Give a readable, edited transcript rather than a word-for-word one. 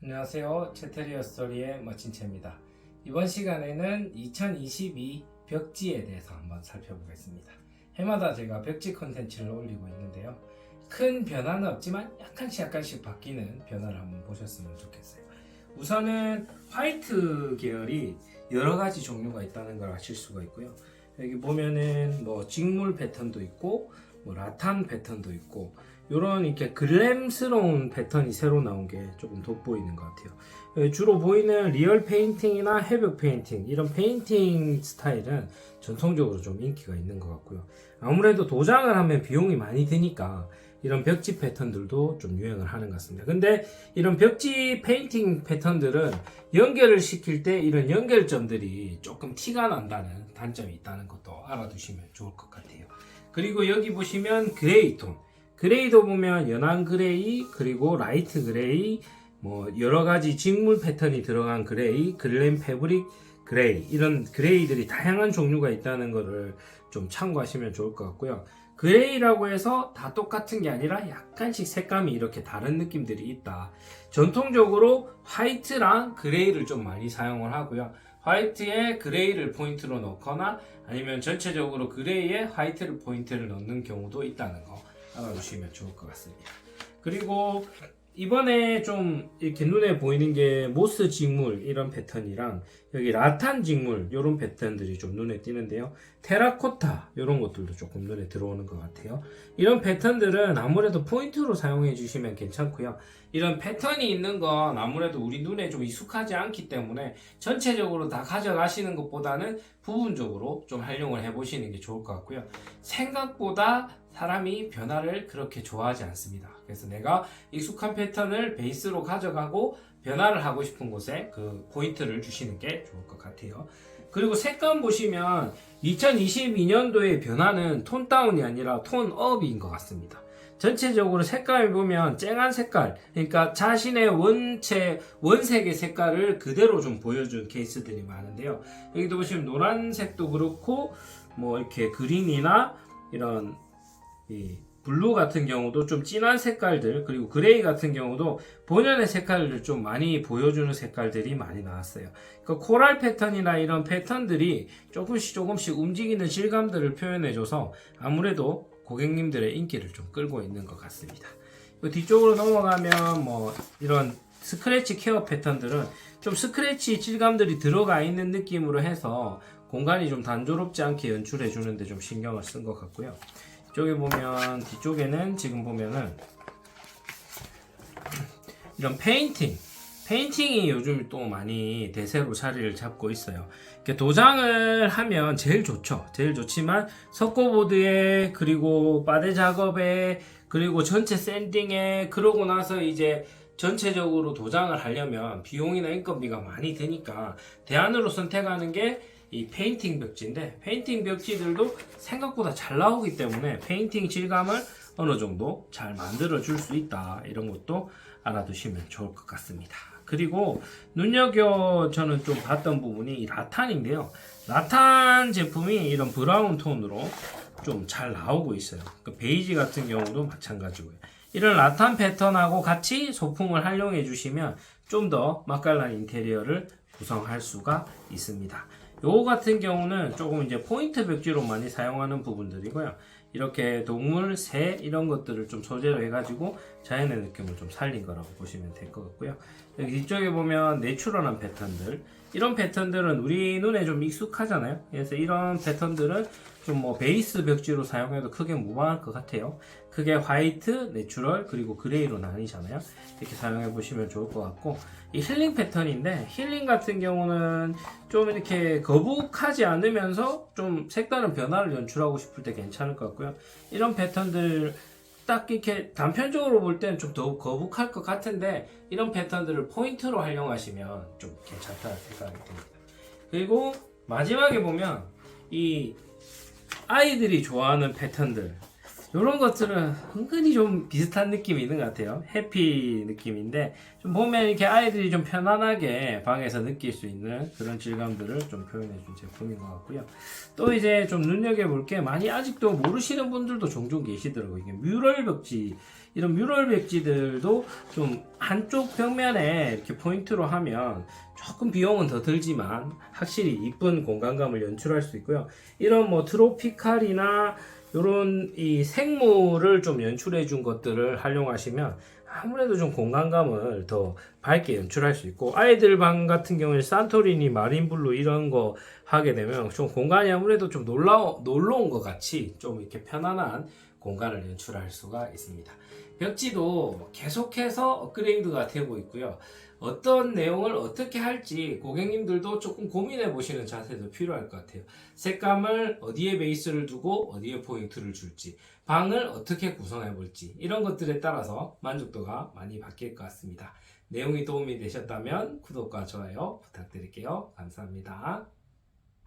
안녕하세요. 채테리어 스토리의 멋진 채입니다. 이번 시간에는 2022 벽지에 대해서 한번 살펴보겠습니다. 해마다 제가 벽지 컨텐츠를 올리고 있는데요. 큰 변화는 없지만 약간씩 바뀌는 변화를 한번 보셨으면 좋겠어요. 우선은 화이트 계열이 여러 가지 종류가 있다는 걸 아실 수가 있고요. 여기 보면은 뭐 직물 패턴도 있고 뭐 라탄 패턴도 있고 요런 이렇게 글램스러운 패턴이 새로 나온 게 조금 돋보이는 것 같아요. 주로 보이는 리얼 페인팅이나 해벽 페인팅 이런 페인팅 스타일은 전통적으로 좀 인기가 있는 것 같고요. 아무래도 도장을 하면 비용이 많이 드니까 이런 벽지 패턴들도 좀 유행을 하는 것 같습니다. 근데 이런 벽지 페인팅 패턴들은 연결을 시킬 때 이런 연결점들이 조금 티가 난다는 단점이 있다는 것도 알아두시면 좋을 것 같아요. 그리고 여기 보시면 그레이 톤, 그레이도 보면 연한 그레이, 그리고 라이트 그레이, 뭐 여러 가지 직물 패턴이 들어간 그레이, 글램 패브릭 그레이, 이런 그레이들이 다양한 종류가 있다는 것을 좀 참고하시면 좋을 것 같고요. 그레이라고 해서 다 똑같은 게 아니라 약간씩 색감이 이렇게 다른 느낌들이 있다. 전통적으로 화이트랑 그레이를 좀 많이 사용을 하고요. 화이트에 그레이를 포인트로 넣거나 아니면 전체적으로 그레이에 화이트를 포인트를 넣는 경우도 있다는 거 알아두시면 좋을 것 같습니다. 그리고 이번에 좀 이렇게 눈에 보이는 게 모스 직물 이런 패턴이랑 여기 라탄 직물 이런 패턴들이 좀 눈에 띄는데요. 테라코타 이런 것들도 조금 눈에 들어오는 것 같아요. 이런 패턴들은 아무래도 포인트로 사용해 주시면 괜찮고요. 이런 패턴이 있는 건 아무래도 우리 눈에 좀 익숙하지 않기 때문에 전체적으로 다 가져가시는 것보다는 부분적으로 좀 활용을 해보시는 게 좋을 것 같고요. 생각보다 사람이 변화를 그렇게 좋아하지 않습니다. 그래서 내가 익숙한 패턴을 베이스로 가져가고 변화를 하고 싶은 곳에 그 포인트를 주시는 게 좋을 것 같아요. 그리고 색감 보시면 2022년도의 변화는 톤 다운이 아니라 톤 업인 것 같습니다. 전체적으로 색감을 보면 쨍한 색깔, 그러니까 자신의 원색의 색깔을 그대로 좀 보여준 케이스들이 많은데요. 여기도 보시면 노란색도 그렇고 뭐 이렇게 그린이나 이런 이 블루 같은 경우도 좀 진한 색깔들, 그리고 그레이 같은 경우도 본연의 색깔을 좀 많이 보여주는 색깔들이 많이 나왔어요. 그러니까 코랄 패턴이나 이런 패턴들이 조금씩 움직이는 질감들을 표현해줘서 아무래도 고객님들의 인기를 좀 끌고 있는 것 같습니다. 뒤쪽으로 넘어가면 뭐 이런 스크래치 케어 패턴들은 좀 스크래치 질감들이 들어가 있는 느낌으로 해서 공간이 좀 단조롭지 않게 연출해 주는데 좀 신경을 쓴 것 같고요. 이쪽에 보면 뒤쪽에는 지금 보면은 이런 페인팅이 요즘 또 많이 대세로 자리를 잡고 있어요. 도장을 하면 제일 좋죠. 제일 좋지만 석고보드에, 그리고 빠데 작업에, 그리고 전체 샌딩에, 그러고 나서 이제 전체적으로 도장을 하려면 비용이나 인건비가 많이 드니까 대안으로 선택하는 게 이 페인팅 벽지인데, 페인팅 벽지들도 생각보다 잘 나오기 때문에 페인팅 질감을 어느 정도 잘 만들어 줄 수 있다, 이런 것도 알아두시면 좋을 것 같습니다. 그리고 저는 좀 봤던 부분이 이 라탄인데요. 라탄 제품이 이런 브라운 톤으로 좀 잘 나오고 있어요. 그 베이지 같은 경우도 마찬가지고요. 이런 라탄 패턴하고 같이 소품을 활용해 주시면 좀 더 맛깔난 인테리어를 구성할 수가 있습니다. 요거 같은 경우는 조금 이제 포인트 벽지로 많이 사용하는 부분들이고요. 이렇게 동물, 새 이런 것들을 좀 소재로 해가지고 자연의 느낌을 좀 살린 거라고 보시면 될 것 같고요. 여기 뒤쪽에 보면 내추럴한 패턴들, 이런 패턴들은 우리 눈에 좀 익숙하잖아요. 그래서 이런 패턴들은 좀 뭐 베이스 벽지로 사용해도 크게 무방할 것 같아요. 크게 화이트, 내추럴, 그리고 그레이로 나뉘잖아요. 이렇게 사용해 보시면 좋을 것 같고, 이 힐링 패턴인데, 힐링 같은 경우는 좀 이렇게 거북하지 않으면서 좀 색다른 변화를 연출하고 싶을 때 괜찮을 것 같고요. 이런 패턴들 딱 이렇게 단편적으로 볼 때는 좀 더 거북할 것 같은데, 이런 패턴들을 포인트로 활용하시면 좀 괜찮다는 생각이 듭니다. 그리고 마지막에 보면 이 아이들이 좋아하는 패턴들, 이런 것들은 은근히 좀 비슷한 느낌이 있는 것 같아요. 해피 느낌인데 좀 보면 이렇게 아이들이 좀 편안하게 방에서 느낄 수 있는 그런 질감들을 좀 표현해 준 제품인 것 같고요. 또 이제 좀 눈여겨볼 게 많이 아직도 모르시는 분들도 종종 계시더라고요. 이게 뮤럴 벽지, 이런 뮤럴 벽지들도 좀 한쪽 벽면에 이렇게 포인트로 하면 조금 비용은 더 들지만 확실히 이쁜 공간감을 연출할 수 있고요. 이런 뭐 트로피칼이나 이런 이 생물을 좀 연출해 준 것들을 활용하시면 아무래도 좀 공간감을 더 밝게 연출할 수 있고, 아이들 방 같은 경우에 산토리니 마린블루 이런 거 하게 되면 좀 공간이 아무래도 좀 놀러 온 것 같이 좀 이렇게 편안한 공간을 연출할 수가 있습니다. 벽지도 계속해서 업그레이드가 되고 있고요. 어떤 내용을 어떻게 할지 고객님들도 조금 고민해 보시는 자세도 필요할 것 같아요. 색감을 어디에 베이스를 두고 어디에 포인트를 줄지, 방을 어떻게 구성해 볼지, 이런 것들에 따라서 만족도가 많이 바뀔 것 같습니다. 내용이 도움이 되셨다면 구독과 좋아요 부탁드릴게요. 감사합니다.